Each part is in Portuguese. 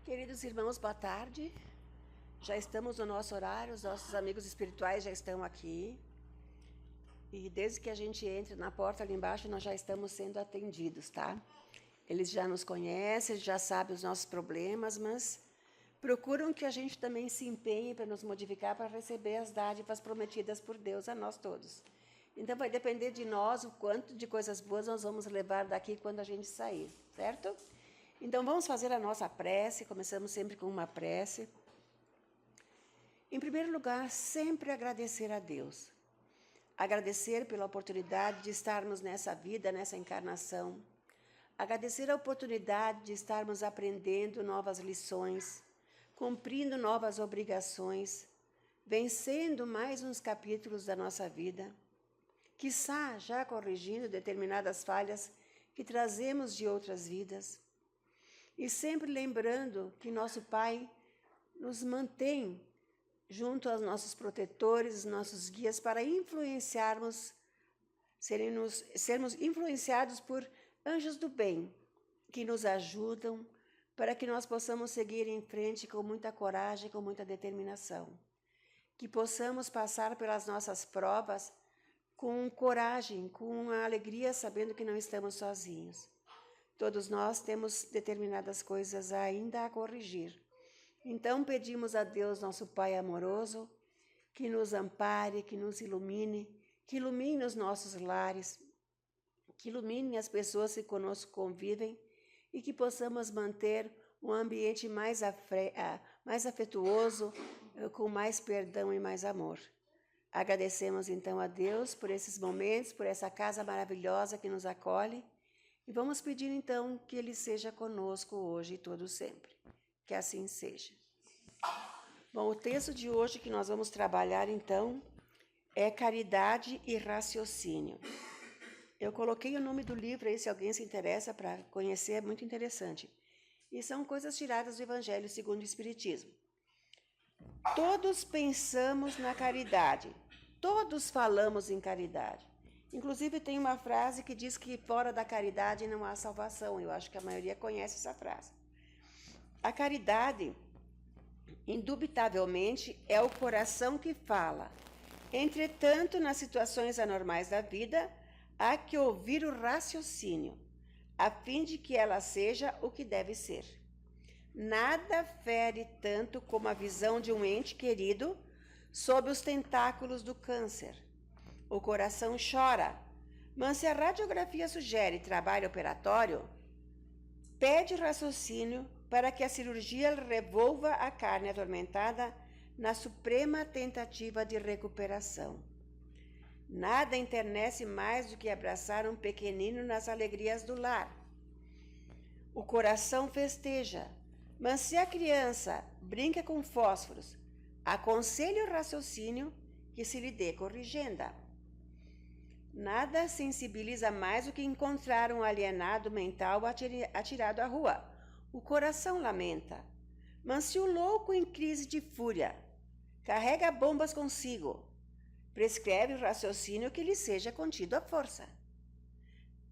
Queridos irmãos, boa tarde. Já estamos no nosso horário, os nossos amigos espirituais já estão aqui. E desde que a gente entra na porta ali embaixo, nós já estamos sendo atendidos, tá? Eles já nos conhecem, já sabem os nossos problemas, mas procuram que a gente também se empenhe para nos modificar, para receber as dádivas prometidas por Deus a nós todos. Então vai depender de nós o quanto de coisas boas nós vamos levar daqui quando a gente sair, certo? Então vamos fazer a nossa prece, começamos sempre com uma prece. Em primeiro lugar, sempre agradecer a Deus. Agradecer pela oportunidade de estarmos nessa vida, nessa encarnação. Agradecer a oportunidade de estarmos aprendendo novas lições, cumprindo novas obrigações, vencendo mais uns capítulos da nossa vida, quiçá já corrigindo determinadas falhas que trazemos de outras vidas. E sempre lembrando que nosso Pai nos mantém junto aos nossos protetores, nossos guias, para influenciarmos, sermos influenciados por anjos do bem, que nos ajudam para que nós possamos seguir em frente com muita coragem, com muita determinação. Que possamos passar pelas nossas provas com coragem, com alegria, sabendo que não estamos sozinhos. Todos nós temos determinadas coisas ainda a corrigir. Então pedimos a Deus, nosso Pai amoroso, que nos ampare, que nos ilumine, que ilumine os nossos lares, que ilumine as pessoas que conosco convivem e que possamos manter um ambiente mais afetuoso, com mais perdão e mais amor. Agradecemos então a Deus por esses momentos, por essa casa maravilhosa que nos acolhe. E vamos pedir então que Ele seja conosco hoje e todo sempre. Que assim seja. Bom, o texto de hoje que nós vamos trabalhar então é Caridade e Raciocínio. Eu coloquei o nome do livro aí, se alguém se interessa para conhecer, é muito interessante. E são coisas tiradas do Evangelho segundo o Espiritismo. Todos pensamos na caridade, todos falamos em caridade. Inclusive tem uma frase que diz que fora da caridade não há salvação. Eu acho que a maioria conhece essa frase. A caridade, indubitavelmente, é o coração que fala. Entretanto, nas situações anormais da vida, há que ouvir o raciocínio, a fim de que ela seja o que deve ser. Nada fere tanto como a visão de um ente querido sob os tentáculos do câncer. O coração chora, mas se a radiografia sugere trabalho operatório, pede raciocínio para que a cirurgia revolva a carne atormentada na suprema tentativa de recuperação. Nada enternece mais do que abraçar um pequenino nas alegrias do lar. O coração festeja, mas se a criança brinca com fósforos, aconselhe o raciocínio que se lhe dê corrigenda. Nada sensibiliza mais do que encontrar um alienado mental atirado à rua. O coração lamenta. Mas se o louco em crise de fúria carrega bombas consigo, prescreve o raciocínio que lhe seja contido à força.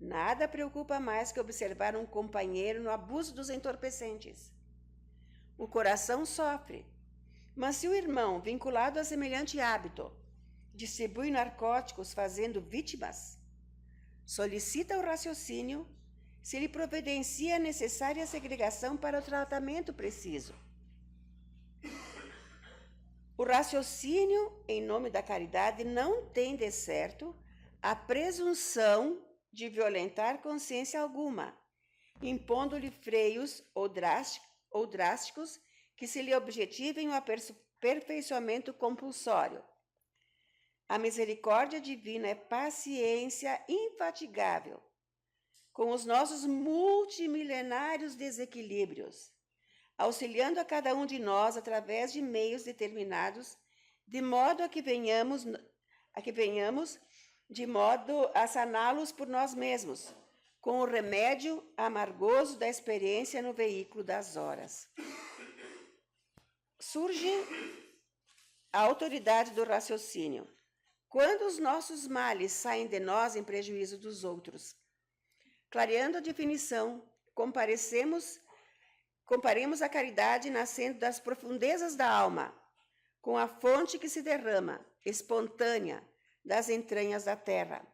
Nada preocupa mais que observar um companheiro no abuso dos entorpecentes. O coração sofre. Mas se o irmão, vinculado a semelhante hábito, distribui narcóticos fazendo vítimas, solicita o raciocínio se lhe providencia a necessária segregação para o tratamento preciso. O raciocínio, em nome da caridade, não tem de certo a presunção de violentar consciência alguma, impondo-lhe freios ou drásticos que se lhe objetivem o aperfeiçoamento compulsório. A misericórdia divina é paciência infatigável com os nossos multimilenários desequilíbrios, auxiliando a cada um de nós através de meios determinados, de modo a que venhamos de modo a saná-los por nós mesmos, com o remédio amargoso da experiência no veículo das horas. Surge a autoridade do raciocínio quando os nossos males saem de nós em prejuízo dos outros. Clareando a definição, comparecemos Comparemos a caridade nascendo das profundezas da alma, com a fonte que se derrama, espontânea, das entranhas da terra.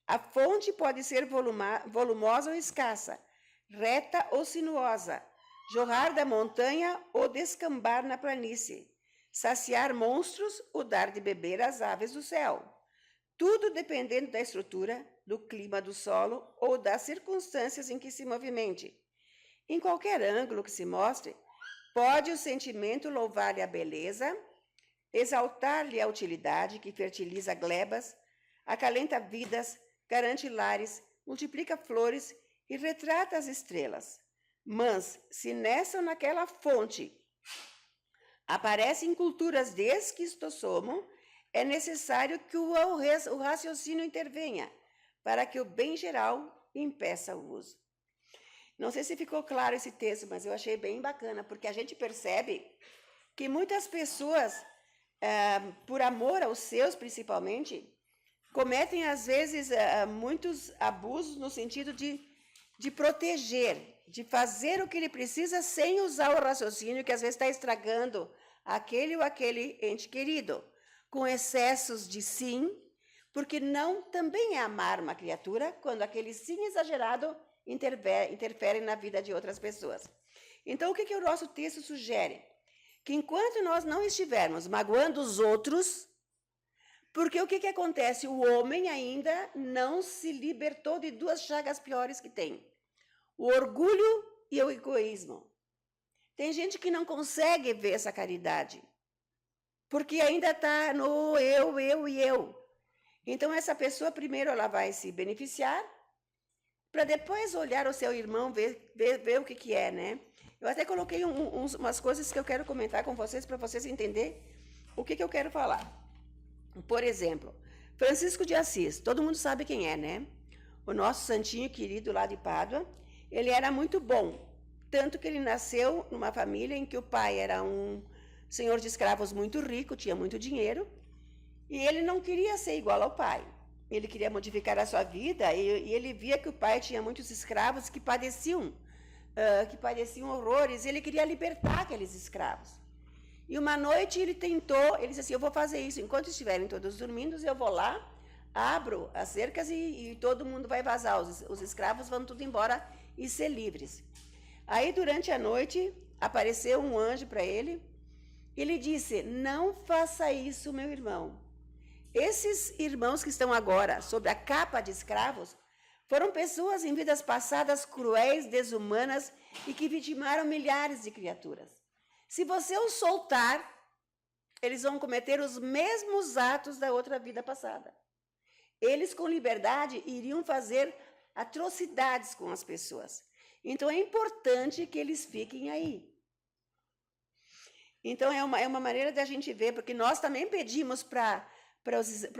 A fonte pode ser volumosa ou escassa, reta ou sinuosa, jorrar da montanha ou descambar na planície, saciar monstros ou dar de beber às aves do céu. Tudo dependendo da estrutura, do clima do solo ou das circunstâncias em que se movimente. Em qualquer ângulo que se mostre, pode o sentimento louvar-lhe a beleza, exaltar-lhe a utilidade que fertiliza glebas, acalenta vidas, garante lares, multiplica flores e retrata as estrelas. Mas, se nessa ou naquela fonte aparecem culturas desquistosomo, é necessário que o raciocínio intervenha, para que o bem geral impeça o uso. Não sei se ficou claro esse texto, mas eu achei bem bacana, porque a gente percebe que muitas pessoas, por amor aos seus principalmente, cometem às vezes muitos abusos no sentido de proteger, de fazer o que ele precisa sem usar o raciocínio, que às vezes está estragando aquele ou aquele ente querido, com excessos de sim, porque não também é amar uma criatura quando aquele sim exagerado interfere na vida de outras pessoas. Então, o que o nosso texto sugere? Que enquanto nós não estivermos magoando os outros, porque o que acontece? O homem ainda não se libertou de duas chagas piores que tem: o orgulho e o egoísmo. Tem gente que não consegue ver essa caridade, porque ainda está no eu e eu. Então, essa pessoa, primeiro, ela vai se beneficiar, para depois olhar o seu irmão, ver o que é, né? Eu até coloquei umas coisas que eu quero comentar com vocês, para vocês entenderem o que eu quero falar. Por exemplo, Francisco de Assis, todo mundo sabe quem é, né? O nosso santinho querido lá de Pádua. Ele era muito bom, tanto que ele nasceu numa família em que o pai era um senhor de escravos muito rico, tinha muito dinheiro, e ele não queria ser igual ao pai. Ele queria modificar a sua vida, e ele via que o pai tinha muitos escravos que padeciam horrores, e ele queria libertar aqueles escravos. E uma noite ele disse assim: eu vou fazer isso, enquanto estiverem todos dormindo, eu vou lá, abro as cercas e todo mundo vai vazar, os escravos vão tudo embora e ser livres. Aí, durante a noite, apareceu um anjo para ele, e ele disse: não faça isso, meu irmão. Esses irmãos que estão agora sob a capa de escravos foram pessoas em vidas passadas cruéis, desumanas e que vitimaram milhares de criaturas. Se você os soltar, eles vão cometer os mesmos atos da outra vida passada. Eles, com liberdade, iriam fazer atrocidades com as pessoas. Então, é importante que eles fiquem aí. Então, é uma maneira de a gente ver, porque nós também pedimos para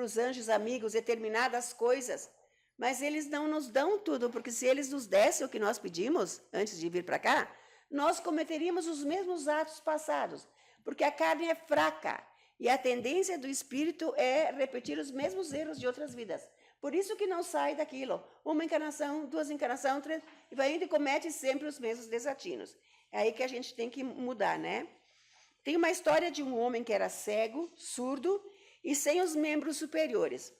os anjos amigos determinadas coisas, mas eles não nos dão tudo, porque se eles nos dessem o que nós pedimos antes de vir para cá, nós cometeríamos os mesmos atos passados, porque a carne é fraca e a tendência do espírito é repetir os mesmos erros de outras vidas. Por isso que não sai daquilo. Uma encarnação, duas encarnações, três, e vai indo e comete sempre os mesmos desatinos. É aí que a gente tem que mudar, né? Tem uma história de um homem que era cego, surdo e sem os membros superiores.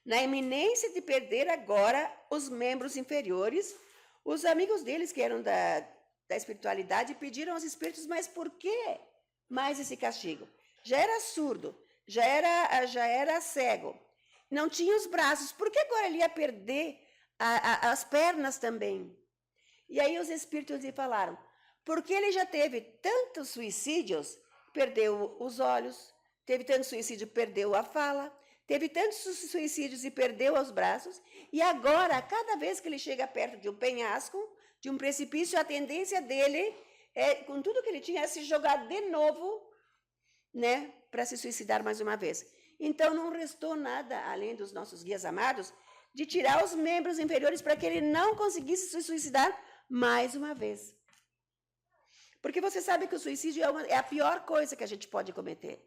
Na iminência de perder agora os membros inferiores, os amigos deles, que eram da espiritualidade, pediram aos espíritos: mas por que mais esse castigo? Já era surdo, já era cego, não tinha os braços, por que agora ele ia perder as pernas também? E aí os espíritos lhe falaram: porque ele já teve tantos suicídios, perdeu os olhos, teve tanto suicídio, perdeu a fala, teve tantos suicídios e perdeu os braços, e agora, cada vez que ele chega perto de um penhasco, de um precipício, a tendência dele, com tudo que ele tinha, é se jogar de novo, né, para se suicidar mais uma vez. Então, não restou nada, além dos nossos guias amados, de tirar os membros inferiores para que ele não conseguisse se suicidar mais uma vez. Porque você sabe que o suicídio é a pior coisa que a gente pode cometer.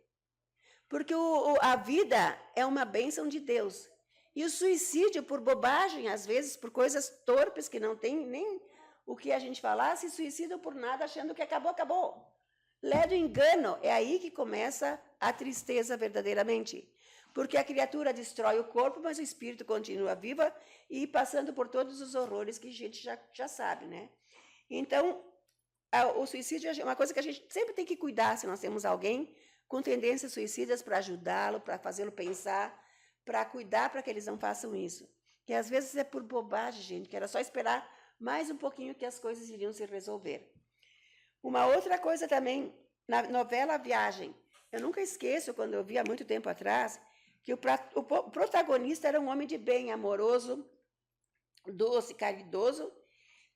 Porque a vida é uma bênção de Deus. E o suicídio, por bobagem, às vezes, por coisas torpes que não tem nem o que a gente falar, se suicidam por nada, achando que acabou, acabou. Ledo engano, é aí que começa a tristeza verdadeiramente. Porque a criatura destrói o corpo, mas o espírito continua viva e passando por todos os horrores que a gente já sabe, né? Então, o suicídio é uma coisa que a gente sempre tem que cuidar se nós temos alguém com tendências suicidas para ajudá-lo, para fazê-lo pensar, para cuidar para que eles não façam isso. Que às vezes é por bobagem, gente, que era só esperar mais um pouquinho que as coisas iriam se resolver. Uma outra coisa também, na novela Viagem, eu nunca esqueço, quando eu vi há muito tempo atrás, que o protagonista era um homem de bem, amoroso, doce, caridoso,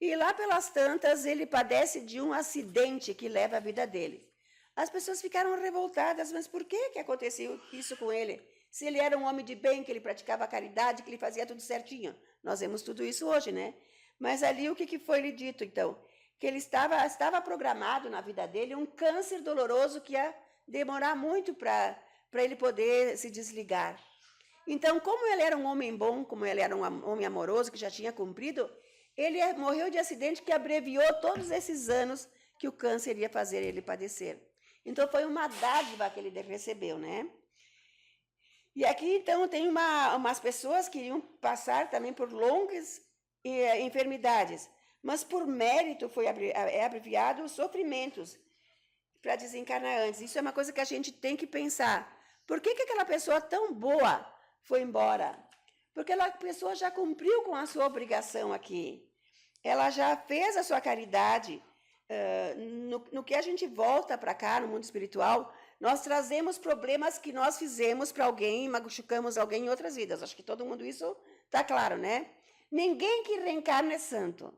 e lá pelas tantas ele padece de um acidente que leva a vida dele. As pessoas ficaram revoltadas, mas por que aconteceu isso com ele? Se ele era um homem de bem, que ele praticava caridade, que ele fazia tudo certinho. Nós vemos tudo isso hoje, né? Mas ali o que foi lhe dito, então? Que ele estava programado na vida dele um câncer doloroso que ia demorar muito para ele poder se desligar. Então, como ele era um homem bom, como ele era um homem amoroso, que já tinha cumprido, ele morreu de acidente que abreviou todos esses anos que o câncer ia fazer ele padecer. Então, foi uma dádiva que ele recebeu, né? E aqui, então, tem umas pessoas que iriam passar também por longas enfermidades, mas por mérito é abreviado os sofrimentos para desencarnar antes. Isso é uma coisa que a gente tem que pensar. Por que aquela pessoa tão boa foi embora? Porque aquela pessoa já cumpriu com a sua obrigação aqui. Ela já fez a sua caridade. No que a gente volta para cá, no mundo espiritual, nós trazemos problemas que nós fizemos para alguém, machucamos alguém em outras vidas. Acho que todo mundo isso está claro, né? Ninguém que reencarna é santo.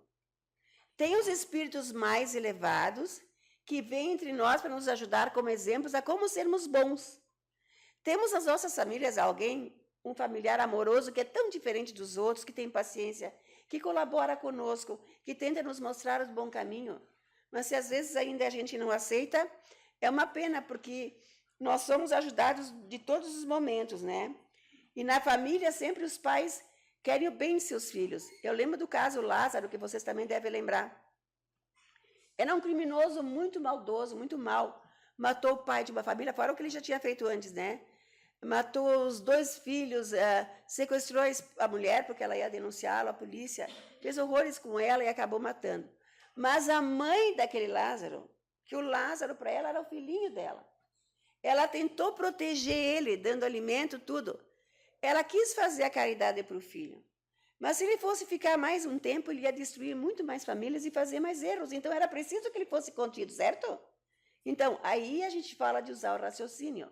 Tem os espíritos mais elevados que vêm entre nós para nos ajudar como exemplos a como sermos bons. Temos nas nossas famílias alguém, um familiar amoroso que é tão diferente dos outros, que tem paciência, que colabora conosco, que tenta nos mostrar o bom caminho. Mas se às vezes ainda a gente não aceita, é uma pena, porque nós somos ajudados de todos os momentos, né? E na família sempre os pais querem o bem de seus filhos. Eu lembro do caso Lázaro, que vocês também devem lembrar. Era um criminoso muito maldoso, muito mau. Matou o pai de uma família, fora o que ele já tinha feito antes, né? Matou os 2 filhos, sequestrou a mulher, porque ela ia denunciá-lo à polícia, fez horrores com ela e acabou matando. Mas a mãe daquele Lázaro, que o Lázaro para ela era o filhinho dela, ela tentou proteger ele, dando alimento, tudo. Ela quis fazer a caridade para o filho. Mas se ele fosse ficar mais um tempo, ele ia destruir muito mais famílias e fazer mais erros. Então, era preciso que ele fosse contido, certo? Então, aí a gente fala de usar o raciocínio.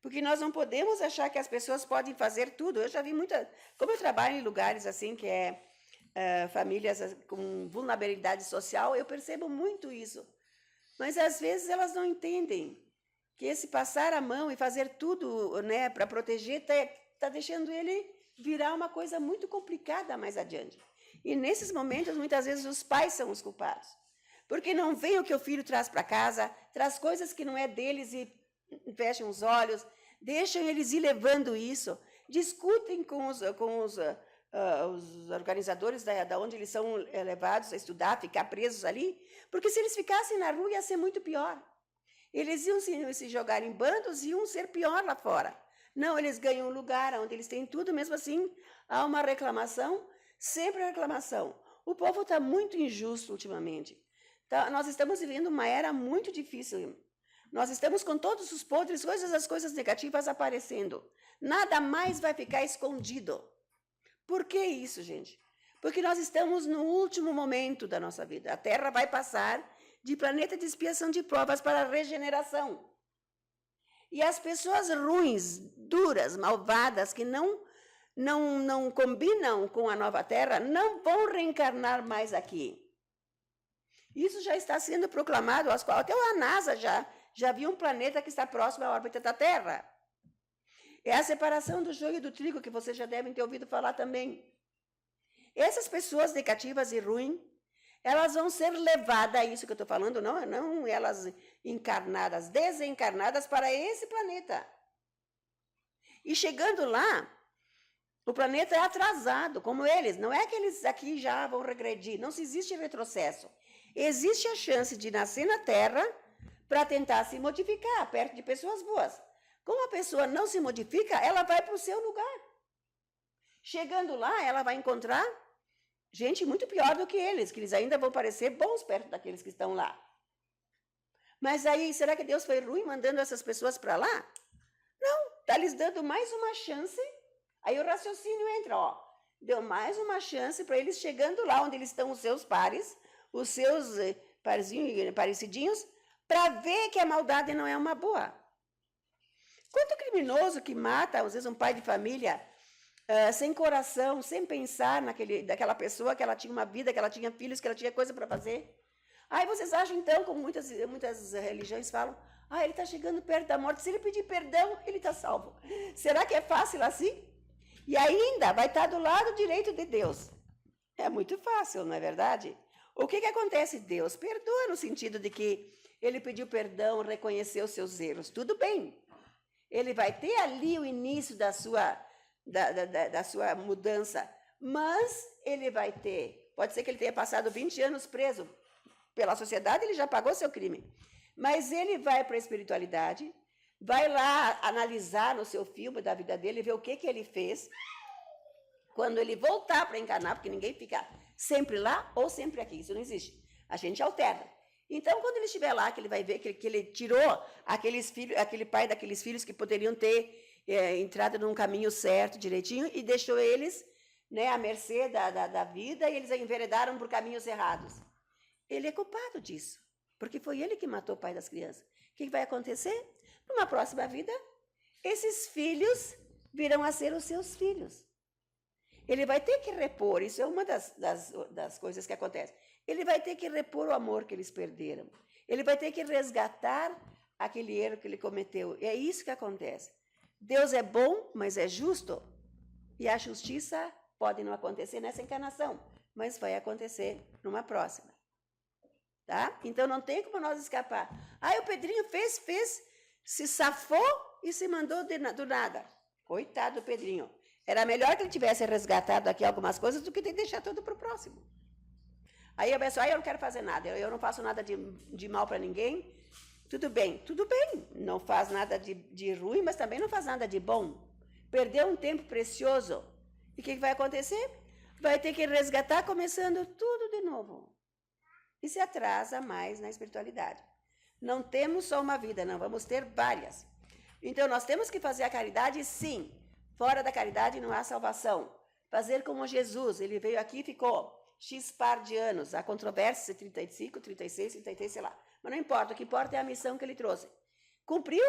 Porque nós não podemos achar que as pessoas podem fazer tudo. Eu já vi muita... Como eu trabalho em lugares assim, que famílias com vulnerabilidade social, eu percebo muito isso. Mas, às vezes, elas não entendem que esse passar a mão e fazer tudo, né, para proteger está deixando ele virar uma coisa muito complicada mais adiante. E, nesses momentos, muitas vezes, os pais são os culpados. Porque não veem o que o filho traz para casa, traz coisas que não é deles e fecham os olhos, deixam eles ir levando isso, discutem com os organizadores da onde eles são levados a estudar, ficar presos ali, porque se eles ficassem na rua ia ser muito pior. Eles iam se jogar em bandos e iam ser pior lá fora. Não, eles ganham um lugar onde eles têm tudo, mesmo assim há uma reclamação, sempre reclamação. O povo está muito injusto ultimamente. Tá, nós estamos vivendo uma era muito difícil. Nós estamos com todos os podres, as coisas negativas aparecendo. Nada mais vai ficar escondido. Por que isso, gente? Porque nós estamos no último momento da nossa vida. A Terra vai passar de planeta de expiação de provas para regeneração. E as pessoas ruins, duras, malvadas, que não combinam com a nova Terra, não vão reencarnar mais aqui. Isso já está sendo proclamado, até a NASA já viu um planeta que está próximo à órbita da Terra. É a separação do joio e do trigo, que vocês já devem ter ouvido falar também. Essas pessoas negativas e ruins, elas vão ser levadas a isso que eu estou falando, não elas encarnadas, desencarnadas para esse planeta. E chegando lá, O planeta é atrasado, como eles. Não é que eles aqui já vão regredir. Não se existe retrocesso. Existe a chance de nascer na Terra para tentar se modificar perto de pessoas boas. Como a pessoa não se modifica, ela vai para o seu lugar. Chegando lá, ela vai encontrar gente muito pior do que eles ainda vão parecer bons perto daqueles que estão lá. Mas aí, será que Deus foi ruim mandando essas pessoas para lá? Não, está lhes dando mais uma chance. Aí o raciocínio entra, ó. Deu mais uma chance para eles chegando lá onde eles estão os seus pares, os seus parecidinhos, para ver que a maldade não é uma boa. Quanto criminoso que mata, às vezes, um pai de família, sem coração, sem pensar daquela pessoa, que ela tinha uma vida, que ela tinha filhos, que ela tinha coisa para fazer. Aí vocês acham, então, como muitas religiões falam, ele está chegando perto da morte, se ele pedir perdão, ele está salvo. Será que é fácil assim? E ainda vai estar do lado direito de Deus. É muito fácil, não é verdade? O que acontece? Deus perdoa no sentido de que ele pediu perdão, reconheceu os seus erros. Tudo bem. Ele vai ter ali o início da sua mudança, mas ele vai ter, pode ser que ele tenha passado 20 anos preso pela sociedade, ele já pagou seu crime, mas ele vai para a espiritualidade, vai lá analisar no seu filme da vida dele, ver o que ele fez, quando ele voltar para encarnar, porque ninguém fica sempre lá ou sempre aqui, isso não existe, a gente alterna. Então, quando ele estiver lá, que ele vai ver que ele tirou aquele pai daqueles filhos que poderiam ter entrado num caminho certo, direitinho, e deixou eles, né, à mercê da vida, e eles enveredaram por caminhos errados. Ele é culpado disso, porque foi ele que matou o pai das crianças. O que vai acontecer? Numa próxima vida, esses filhos virão a ser os seus filhos. Ele vai ter que repor, isso é uma das coisas que acontece. Ele vai ter que repor o amor que eles perderam. Ele vai ter que resgatar aquele erro que ele cometeu. E é isso que acontece. Deus é bom, mas é justo. E a justiça pode não acontecer nessa encarnação, mas vai acontecer numa próxima. Tá? Então não tem como nós escapar. O Pedrinho fez, se safou e se mandou do nada. Coitado do Pedrinho. Era melhor que ele tivesse resgatado aqui algumas coisas do que deixar tudo para o próximo. Aí a pessoa, eu não quero fazer nada, eu não faço nada de mal para ninguém. Tudo bem, não faz nada de ruim, mas também não faz nada de bom. Perdeu um tempo precioso. E o que vai acontecer? Vai ter que resgatar começando tudo de novo. E se atrasa mais na espiritualidade. Não temos só uma vida, não, vamos ter várias. Então nós temos que fazer a caridade, sim. Fora da caridade não há salvação. Fazer como Jesus, ele veio aqui e ficou X par de anos, a controvérsia 35, 36, 33, sei lá. Mas não importa, o que importa é a missão que ele trouxe. Cumpriu?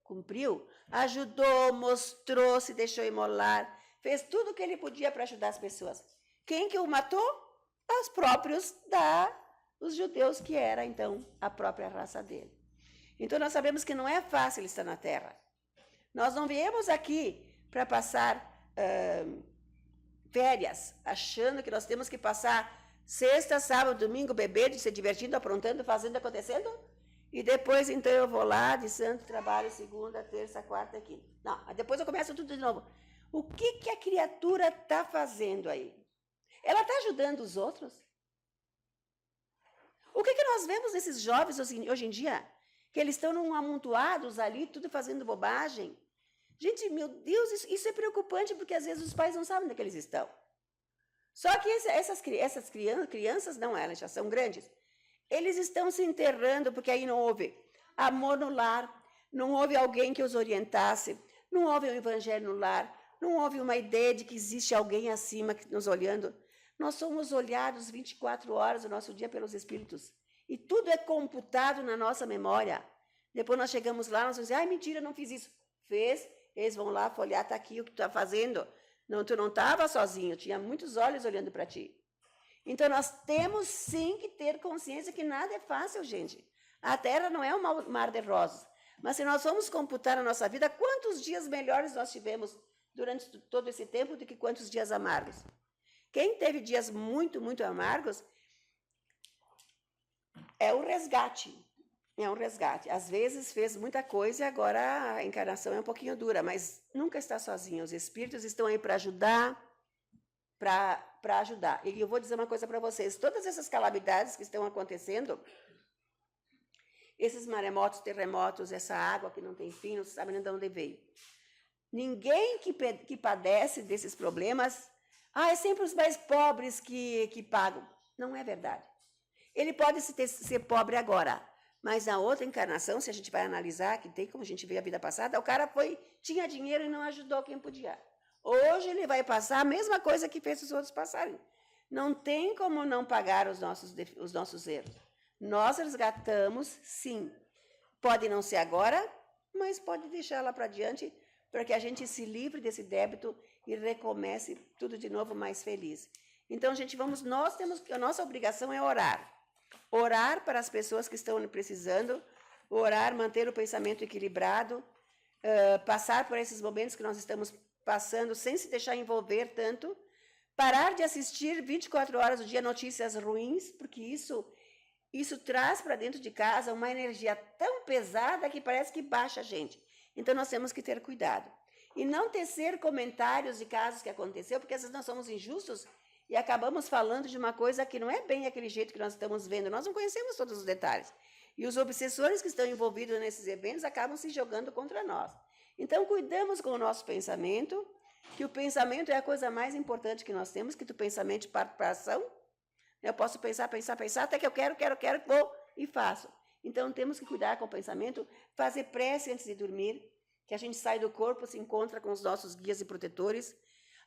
Cumpriu. Ajudou, mostrou, se deixou imolar, fez tudo o que ele podia para ajudar as pessoas. Quem que o matou? Os próprios os judeus, que era, então, a própria raça dele. Então, nós sabemos que não é fácil estar na Terra. Nós não viemos aqui para passar férias, achando que nós temos que passar sexta, sábado, domingo, bebendo, se divertindo, aprontando, fazendo, acontecendo, e depois, então, eu vou lá de santo trabalho, segunda, terça, quarta, quinta. Não, depois eu começo tudo de novo. O que a criatura está fazendo aí? Ela está ajudando os outros? O que nós vemos nesses jovens hoje em dia? Que eles estão amontoados ali, tudo fazendo bobagem. Gente, meu Deus, isso é preocupante, porque às vezes os pais não sabem onde é que eles estão. Só que essas crianças, não, elas já são grandes, eles estão se enterrando, porque aí não houve amor no lar, não houve alguém que os orientasse, não houve um evangelho no lar, não houve uma ideia de que existe alguém acima nos olhando. Nós somos olhados 24 horas do nosso dia pelos espíritos. E tudo é computado na nossa memória. Depois nós chegamos lá, nós vamos dizer, mentira, não fiz isso. Fez, eles vão lá folhear, está aqui o que tu está fazendo. Não, tu não estava sozinho, tinha muitos olhos olhando para ti. Então nós temos sim que ter consciência que nada é fácil, gente. A Terra não é um mar de rosas. Mas se nós vamos computar a nossa vida, quantos dias melhores nós tivemos durante todo esse tempo do que quantos dias amargos? Quem teve dias muito, muito amargos é o resgate. É um resgate. Às vezes fez muita coisa e agora a encarnação é um pouquinho dura, mas nunca está sozinho. Os espíritos estão aí para ajudar, para ajudar. E eu vou dizer uma coisa para vocês: todas essas calamidades que estão acontecendo, esses maremotos, terremotos, essa água que não tem fim, não se sabe nem de onde veio. Ninguém que padece desses problemas, é sempre os mais pobres que pagam. Não é verdade. Ele pode ser pobre agora, mas na outra encarnação, se a gente vai analisar, que tem como a gente vê a vida passada, o cara tinha dinheiro e não ajudou quem podia. Hoje ele vai passar a mesma coisa que fez os outros passarem. Não tem como não pagar os nossos erros. Nós resgatamos, sim. Pode não ser agora, mas pode deixar lá para diante, para que a gente se livre desse débito e recomece tudo de novo mais feliz. Então, gente, a nossa obrigação é orar. Orar para as pessoas que estão precisando, orar, manter o pensamento equilibrado, passar por esses momentos que nós estamos passando sem se deixar envolver tanto, parar de assistir 24 horas do dia notícias ruins, porque isso traz para dentro de casa uma energia tão pesada que parece que baixa a gente. Então, nós temos que ter cuidado. E não tecer comentários de casos que aconteceu, porque às vezes nós somos injustos e acabamos falando de uma coisa que não é bem aquele jeito que nós estamos vendo. Nós não conhecemos todos os detalhes. E os obsessores que estão envolvidos nesses eventos acabam se jogando contra nós. Então, cuidamos com o nosso pensamento, que o pensamento é a coisa mais importante que nós temos, que do pensamento parte para a ação. Eu posso pensar, até que eu quero, vou e faço. Então, temos que cuidar com o pensamento, fazer prece antes de dormir, que a gente sai do corpo, se encontra com os nossos guias e protetores,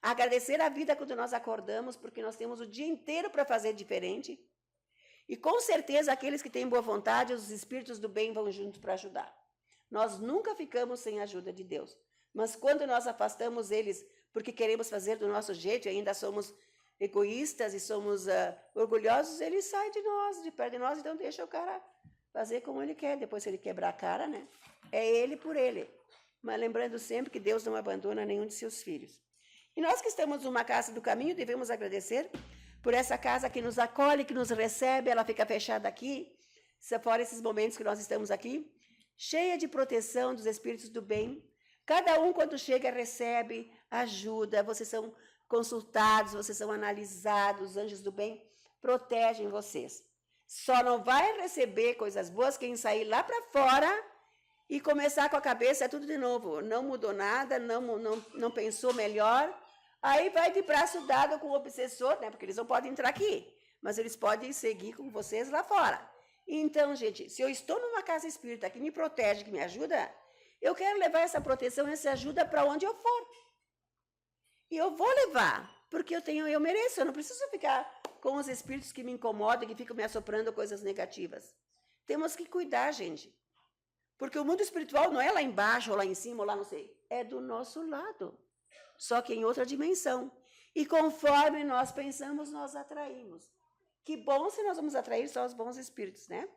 agradecer a vida quando nós acordamos, porque nós temos o dia inteiro para fazer diferente, e com certeza aqueles que têm boa vontade, os espíritos do bem vão juntos para ajudar. Nós nunca ficamos sem a ajuda de Deus, mas quando nós afastamos eles porque queremos fazer do nosso jeito e ainda somos egoístas e somos orgulhosos, ele sai de perto de nós, então deixa o cara fazer como ele quer. Depois, se ele quebrar a cara, né? É ele por ele. Mas lembrando sempre que Deus não abandona nenhum de seus filhos. E nós que estamos numa casa do caminho, devemos agradecer por essa casa que nos acolhe, que nos recebe, ela fica fechada aqui, fora esses momentos que nós estamos aqui, cheia de proteção dos espíritos do bem. Cada um, quando chega, recebe ajuda, vocês são consultados, vocês são analisados, os anjos do bem protegem vocês. Só não vai receber coisas boas quem sair lá para fora e começar com a cabeça tudo de novo. Não mudou nada, não pensou melhor. Aí vai de braço dado com o obsessor, né? Porque eles não podem entrar aqui, mas eles podem seguir com vocês lá fora. Então, gente, se eu estou numa casa espírita que me protege, que me ajuda, eu quero levar essa proteção, essa ajuda para onde eu for. E eu vou levar, porque eu mereço, eu não preciso ficar com os espíritos que me incomodam, que ficam me assoprando coisas negativas. Temos que cuidar, gente. Porque o mundo espiritual não é lá embaixo, ou lá em cima, ou lá não sei. É do nosso lado. Só que em outra dimensão. E conforme nós pensamos, nós atraímos. Que bom se nós vamos atrair só os bons espíritos, né?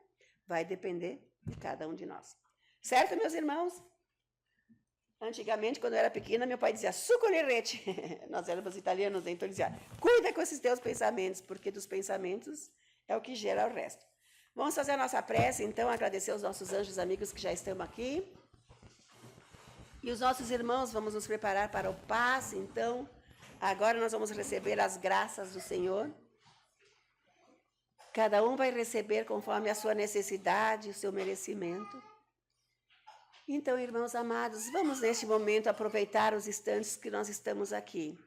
Vai depender de cada um de nós. Certo, meus irmãos? Antigamente, quando eu era pequena, meu pai dizia, succolerete. Nós éramos italianos, né? Então ele dizia, cuida com esses teus pensamentos, porque dos pensamentos é o que gera o resto. Vamos fazer a nossa prece, então, agradecer aos nossos anjos amigos que já estão aqui. E os nossos irmãos, vamos nos preparar para o passe, então. Agora nós vamos receber as graças do Senhor. Cada um vai receber conforme a sua necessidade, o seu merecimento. Então, irmãos amados, vamos neste momento aproveitar os instantes que nós estamos aqui.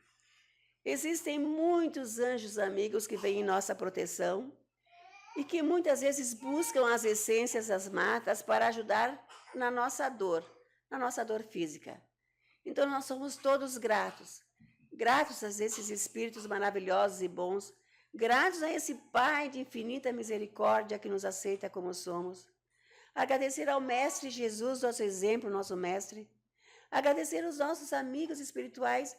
Existem muitos anjos amigos que vêm em nossa proteção e que muitas vezes buscam as essências das matas para ajudar na nossa dor física. Então, nós somos todos gratos. Gratos a esses espíritos maravilhosos e bons, gratos a esse Pai de infinita misericórdia que nos aceita como somos. Agradecer ao Mestre Jesus, nosso exemplo, nosso Mestre. Agradecer aos nossos amigos espirituais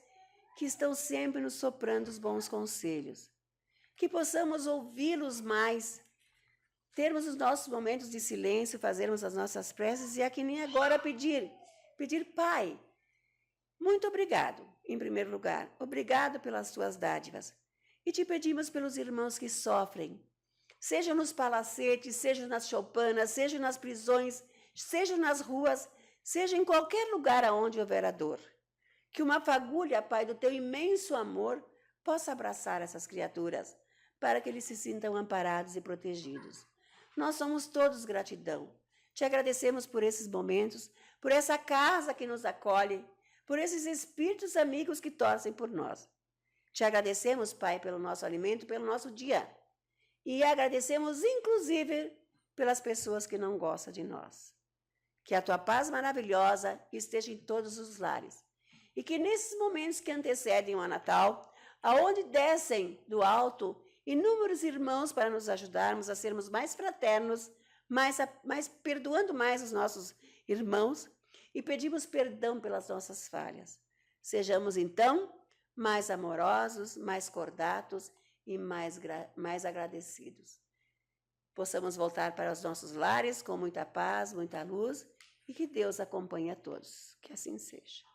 que estão sempre nos soprando os bons conselhos. Que possamos ouvi-los mais, termos os nossos momentos de silêncio, fazermos as nossas preces e aqui nem agora pedir, Pai, muito obrigado, em primeiro lugar. Obrigado pelas tuas dádivas. E te pedimos pelos irmãos que sofrem, seja nos palacetes, seja nas choupanas, seja nas prisões, seja nas ruas, seja em qualquer lugar aonde houver a dor. Que uma fagulha, Pai, do teu imenso amor, possa abraçar essas criaturas, para que eles se sintam amparados e protegidos. Nós somos todos gratidão. Te agradecemos por esses momentos, por essa casa que nos acolhe, por esses espíritos amigos que torcem por nós. Te agradecemos, Pai, pelo nosso alimento, pelo nosso dia. E agradecemos, inclusive, pelas pessoas que não gostam de nós. Que a tua paz maravilhosa esteja em todos os lares. E que nesses momentos que antecedem o Natal, aonde descem do alto inúmeros irmãos para nos ajudarmos a sermos mais fraternos, mais perdoando mais os nossos irmãos e pedimos perdão pelas nossas falhas. Sejamos, então, mais amorosos, mais cordatos e mais agradecidos. Possamos voltar para os nossos lares com muita paz, muita luz e que Deus acompanhe a todos. Que assim seja.